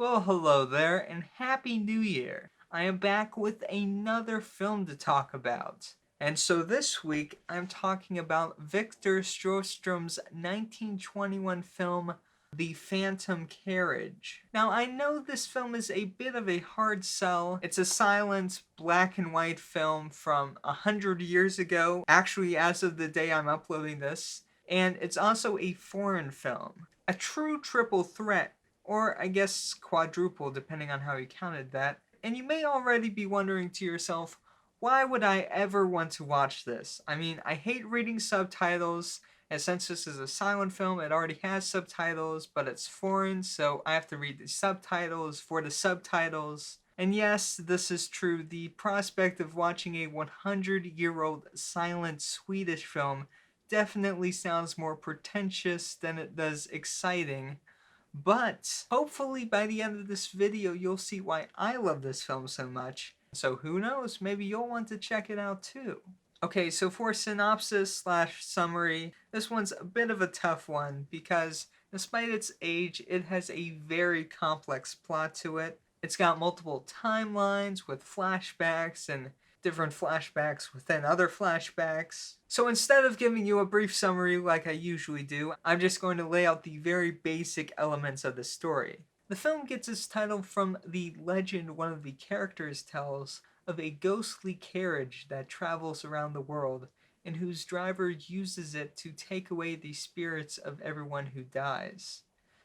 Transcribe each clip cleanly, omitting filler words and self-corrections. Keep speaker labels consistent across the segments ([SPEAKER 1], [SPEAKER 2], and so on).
[SPEAKER 1] Well, hello there, and Happy New Year! I am back with another film to talk about. And so this week, I'm talking about Victor Sjöström's 1921 film, The Phantom Carriage. Now, I know this film is a bit of a hard sell. It's a silent, black and white film from 100 years ago, actually as of the day I'm uploading this, and it's also a foreign film. A true triple threat, or I guess quadruple depending on how you counted that. And you may already be wondering to yourself, why would I ever want to watch this? I mean, I hate reading subtitles, and since this is a silent film, it already has subtitles, but it's foreign, so I have to read the subtitles for the subtitles. And yes, this is true, the prospect of watching a 100-year-old silent Swedish film definitely sounds more pretentious than it does exciting. But hopefully by the end of this video, you'll see why I love this film so much. So who knows, maybe you'll want to check it out too. Okay, so for synopsis slash summary, this one's a bit of a tough one because despite its age, it has a very complex plot to it. It's got multiple timelines with flashbacks and different flashbacks within other flashbacks. So instead of giving you a brief summary like I usually do, I'm just going to lay out the very basic elements of the story. The film gets its title from the legend one of the characters tells of a ghostly carriage that travels around the world and whose driver uses it to take away the spirits of everyone who dies.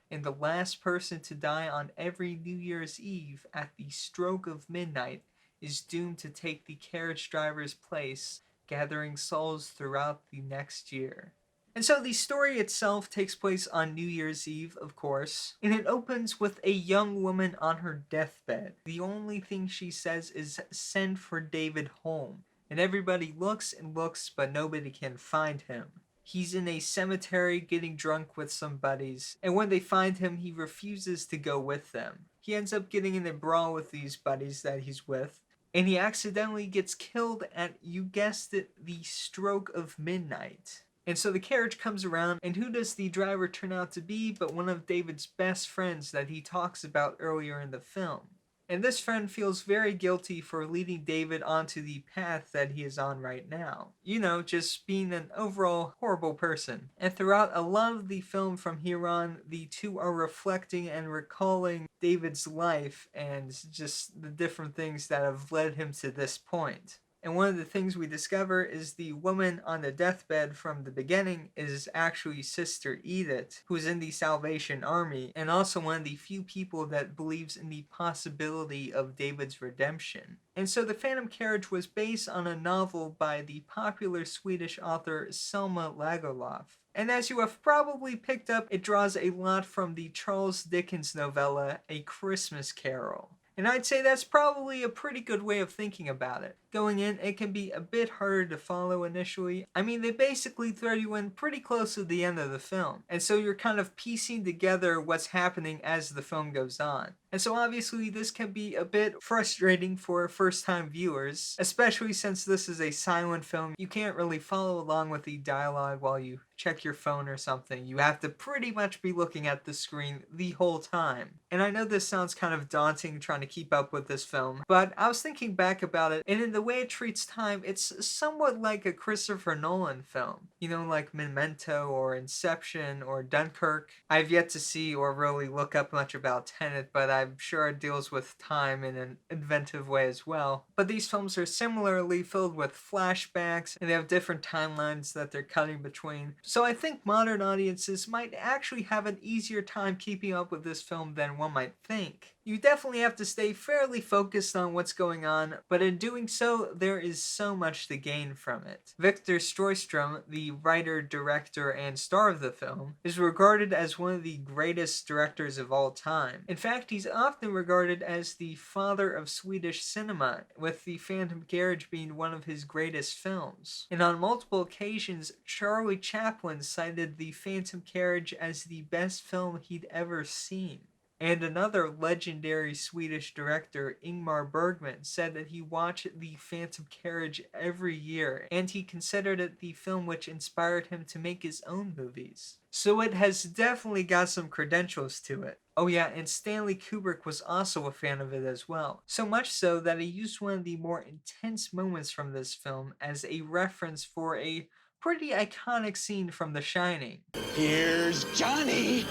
[SPEAKER 1] And the last person to die on every New Year's Eve at the stroke of midnight is doomed to take the carriage driver's place, gathering souls throughout the next year. And so the story itself takes place on New Year's Eve, of course, and it opens with a young woman on her deathbed. The only thing she says is, "Send for David home." And everybody looks and looks, but nobody can find him. He's in a cemetery getting drunk with some buddies, and when they find him, he refuses to go with them. He ends up getting in a brawl with these buddies that he's with, and he accidentally gets killed at, you guessed it, the stroke of midnight. And so the carriage comes around, and who does the driver turn out to be but one of David's best friends that he talks about earlier in the film. And this friend feels very guilty for leading David onto the path that he is on right now. You know, just being an overall horrible person. And throughout a lot of the film from here on, the two are reflecting and recalling David's life and just the different things that have led him to this point. And one of the things we discover is the woman on the deathbed from the beginning is actually Sister Edith, who's in the Salvation Army, and also one of the few people that believes in the possibility of David's redemption. And so The Phantom Carriage was based on a novel by the popular Swedish author Selma Lagerlöf. And as you have probably picked up, it draws a lot from the Charles Dickens novella A Christmas Carol. And I'd say that's probably a pretty good way of thinking about it. Going in, it can be a bit harder to follow initially. I mean, they basically throw you in pretty close to the end of the film. And so you're kind of piecing together what's happening as the film goes on. And so obviously this can be a bit frustrating for first-time viewers, especially since this is a silent film. You can't really follow along with the dialogue while you check your phone or something. You have to pretty much be looking at the screen the whole time. And I know this sounds kind of daunting trying to keep up with this film, but I was thinking back about it, and in the way it treats time, it's somewhat like a Christopher Nolan film. You know, like Memento or Inception or Dunkirk. I've yet to see or really look up much about Tenet, but I'm sure it deals with time in an inventive way as well. But these films are similarly filled with flashbacks, and they have different timelines that they're cutting between. So I think modern audiences might actually have an easier time keeping up with this film than one might think. You definitely have to stay fairly focused on what's going on, but in doing so, there is so much to gain from it. Victor Sjöström, the writer, director, and star of the film, is regarded as one of the greatest directors of all time. In fact, he's often regarded as the father of Swedish cinema, with The Phantom Carriage being one of his greatest films. And on multiple occasions, Charlie Chaplin cited The Phantom Carriage as the best film he'd ever seen. And another legendary Swedish director, Ingmar Bergman, said that he watched The Phantom Carriage every year, and he considered it the film which inspired him to make his own movies. So it has definitely got some credentials to it. Oh yeah, and Stanley Kubrick was also a fan of it as well. So much so that he used one of the more intense moments from this film as a reference for a pretty iconic scene from The Shining.
[SPEAKER 2] Here's Johnny!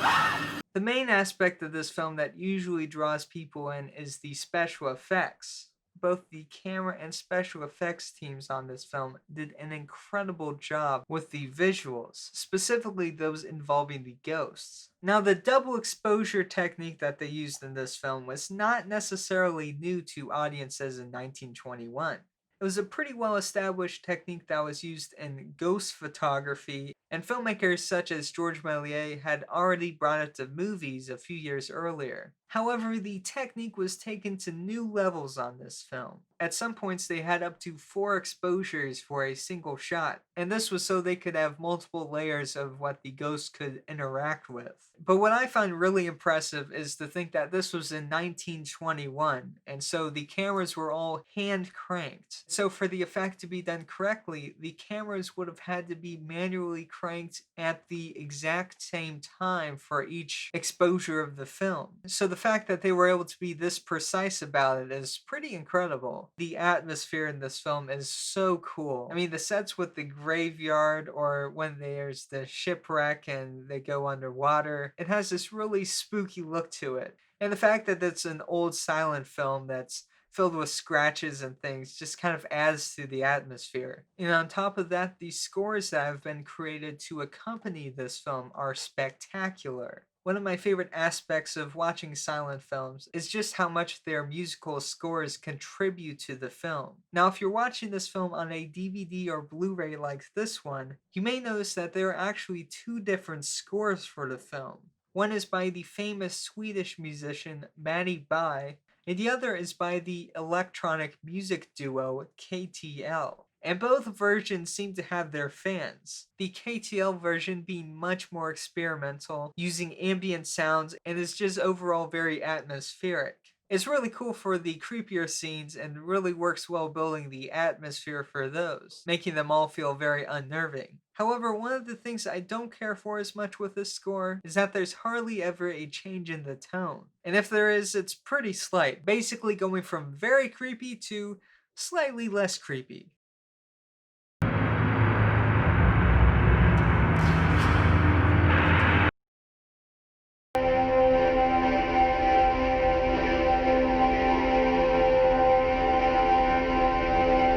[SPEAKER 1] The main aspect of this film that usually draws people in is the special effects. Both the camera and special effects teams on this film did an incredible job with the visuals, specifically those involving the ghosts. Now, the double exposure technique that they used in this film was not necessarily new to audiences in 1921. It was a pretty well established technique that was used in ghost photography, and filmmakers such as George Méliès had already brought it to movies a few years earlier. However, the technique was taken to new levels on this film. At some points, they had up to 4 exposures for a single shot, and this was so they could have multiple layers of what the ghost could interact with. But what I find really impressive is to think that this was in 1921, and so the cameras were all hand cranked. So for the effect to be done correctly, the cameras would have had to be manually cranked at the exact same time for each exposure of the film. So the fact that they were able to be this precise about it is pretty incredible. The atmosphere in this film is so cool. I mean, the sets with the graveyard or when there's the shipwreck and they go underwater, it has this really spooky look to it. And the fact that it's an old silent film that's filled with scratches and things just kind of adds to the atmosphere. And on top of that, the scores that have been created to accompany this film are spectacular. One of my favorite aspects of watching silent films is just how much their musical scores contribute to the film. Now, if you're watching this film on a DVD or Blu-ray like this one, you may notice that there are actually 2 different scores for the film. One is by the famous Swedish musician Matty Bai, and the other is by the electronic music duo KTL. And both versions seem to have their fans. The KTL version being much more experimental, using ambient sounds, and is just overall very atmospheric. It's really cool for the creepier scenes and really works well building the atmosphere for those, making them all feel very unnerving. However, one of the things I don't care for as much with this score is that there's hardly ever a change in the tone. And if there is, it's pretty slight, basically going from very creepy to slightly less creepy.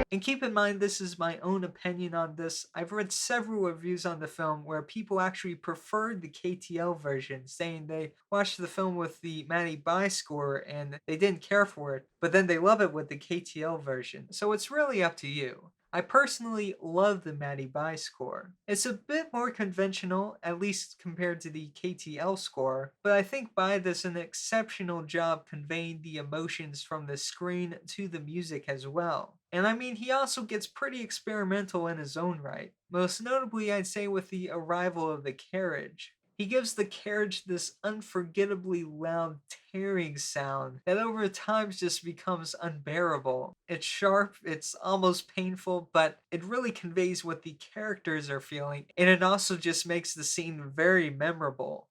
[SPEAKER 1] And keep in mind, this is my own opinion on this. I've read several reviews on the film where people actually preferred the KTL version, saying they watched the film with the Matty Bai score and they didn't care for it, but then they love it with the KTL version. So it's really up to you. I personally love the Matty Bai score. It's a bit more conventional, at least compared to the KTL score, but I think Bai does an exceptional job conveying the emotions from the screen to the music as well. And I mean, he also gets pretty experimental in his own right. Most notably, I'd say with the arrival of the carriage. He gives the carriage this unforgettably loud tearing sound that over time just becomes unbearable. It's sharp, it's almost painful, but it really conveys what the characters are feeling, and it also just makes the scene very memorable.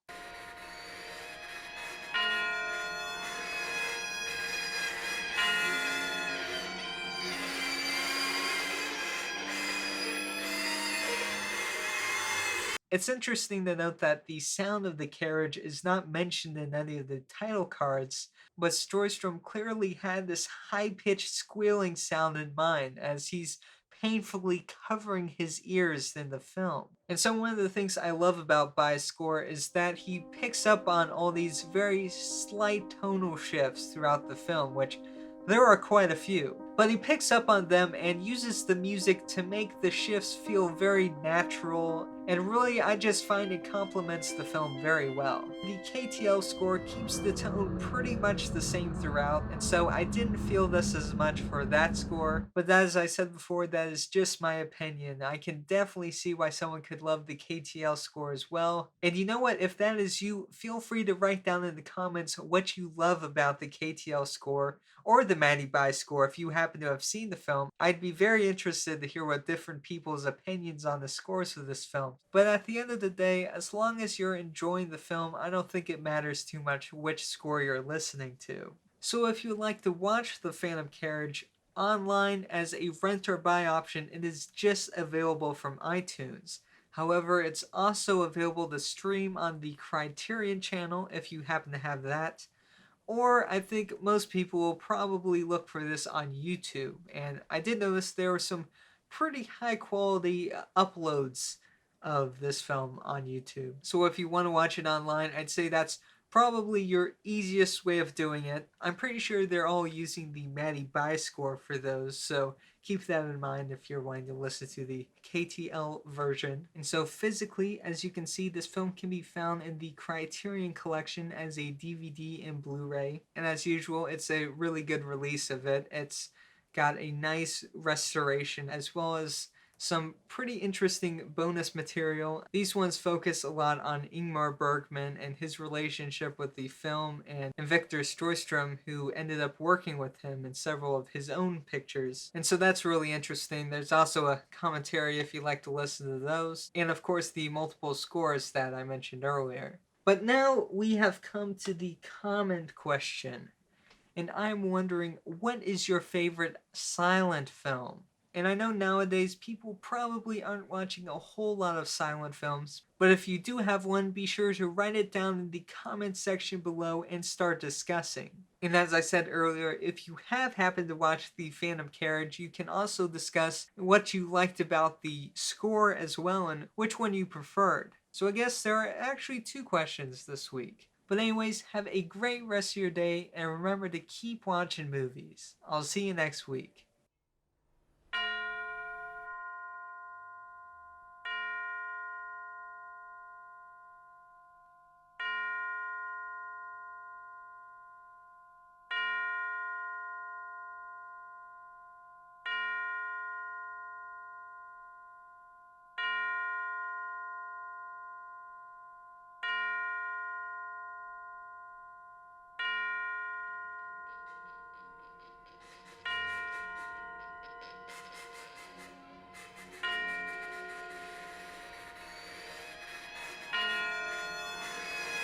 [SPEAKER 1] It's interesting to note that the sound of the carriage is not mentioned in any of the title cards, but Sjöström clearly had this high-pitched squealing sound in mind as he's painfully covering his ears in the film. And so one of the things I love about Bai's score is that he picks up on all these very slight tonal shifts throughout the film, which there are quite a few, but he picks up on them and uses the music to make the shifts feel very natural, and really I just find it complements the film very well. The KTL score keeps the tone pretty much the same throughout, and so I didn't feel this as much for that score, but as I said before, that is just my opinion. I can definitely see why someone could love the KTL score as well, and you know what, if that is you, feel free to write down in the comments what you love about the KTL score, or the Matty Bai score if you happen to have seen the film. I'd be very interested to hear what different people's opinions on the scores of this film films. But at the end of the day, as long as you're enjoying the film, I don't think it matters too much which score you're listening to. So if you'd like to watch The Phantom Carriage online as a rent or buy option, it is just available from iTunes. However, it's also available to stream on the Criterion channel if you happen to have that. Or I think most people will probably look for this on YouTube. And I did notice there were some pretty high quality uploads of this film on YouTube. So if you want to watch it online, I'd say that's probably your easiest way of doing it. I'm pretty sure they're all using the Maddie Buy score for those, so keep that in mind if you're wanting to listen to the KTL version. And so physically, as you can see, this film can be found in the Criterion Collection as a DVD and Blu-ray. And as usual, it's a really good release of it. It's got a nice restoration as well as some pretty interesting bonus material. These ones focus a lot on Ingmar Bergman and his relationship with the film, and Victor Sjöström, who ended up working with him in several of his own pictures. And so that's really interesting. There's also a commentary if you like to listen to those, and of course the multiple scores that I mentioned earlier. But now we have come to the comment question, and I'm wondering, what is your favorite silent film? And I know nowadays people probably aren't watching a whole lot of silent films, but if you do have one, be sure to write it down in the comment section below and start discussing. And as I said earlier, if you have happened to watch The Phantom Carriage, you can also discuss what you liked about the score as well and which one you preferred. So I guess there are actually 2 questions this week. But anyways, have a great rest of your day and remember to keep watching movies. I'll see you next week.